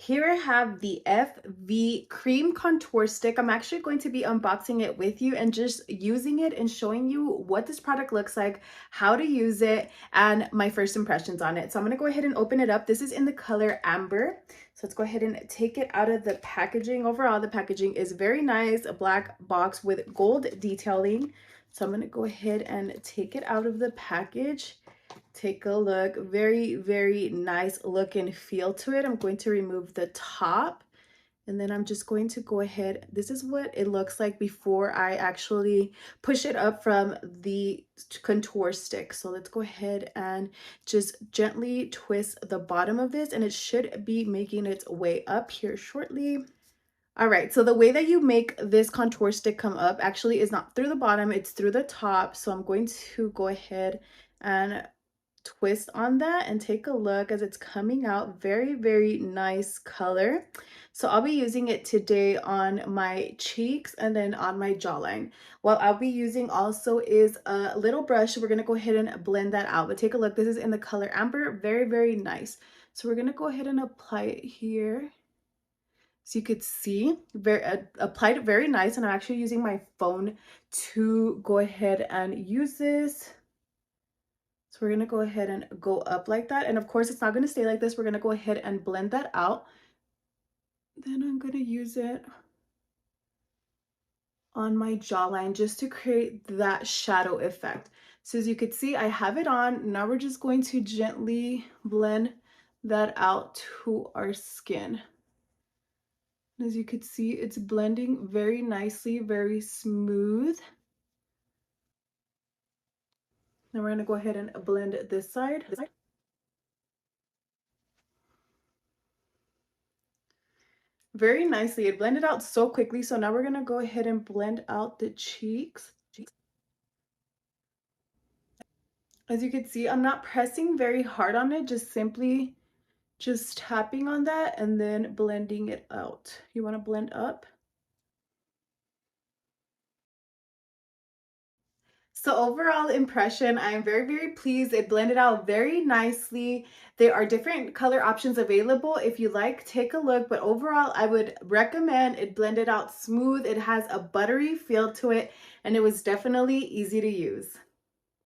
Here I have the FV Cream Contour Stick. I'm actually going to be unboxing it with you and just using it and showing you what this product looks like, how to use it, and my first impressions on it. So I'm going to go ahead and open it up. This is in the color Amber. So let's go ahead and take it out of the packaging. Overall, the packaging is very nice, a black box with gold detailing. So I'm going to go ahead and take it out of the package. Take a look. Very, very nice look and feel to it. I'm going to remove the top and then I'm just going to go ahead. This is what it looks like before I actually push it up from the contour stick. So let's go ahead and just gently twist the bottom of this and it should be making its way up here shortly. All right, so the way that you make this contour stick come up actually is not through the bottom, it's through the top. So I'm going to go ahead and twist on that and take a look as it's coming out. Very, very nice color. So I'll be using it today on my cheeks and then on my jawline. What I'll be using also is a little brush. We're going to go ahead and blend that out. But take a look. This is in the color Amber. Very, very nice. So we're going to go ahead and apply it here. So you could see, applied it very nice. And I'm actually using my phone to go ahead and use this. So we're going to go ahead and go up like that. And of course, it's not going to stay like this. We're going to go ahead and blend that out. Then I'm going to use it on my jawline just to create that shadow effect. So as you could see, I have it on. Now we're just going to gently blend that out to our skin. As you could see, it's blending very nicely, very smooth. Now we're going to go ahead and blend this side. Very nicely. It blended out so quickly. So now we're going to go ahead and blend out the cheeks. As you can see, I'm not pressing very hard on it, just simply just tapping on that and then blending it out. You want to blend up. So overall impression, I am very, very pleased. It blended out very nicely. There are different color options available. If you like, take a look. But overall, I would recommend it. Blended out smooth. It has a buttery feel to it, and it was definitely easy to use.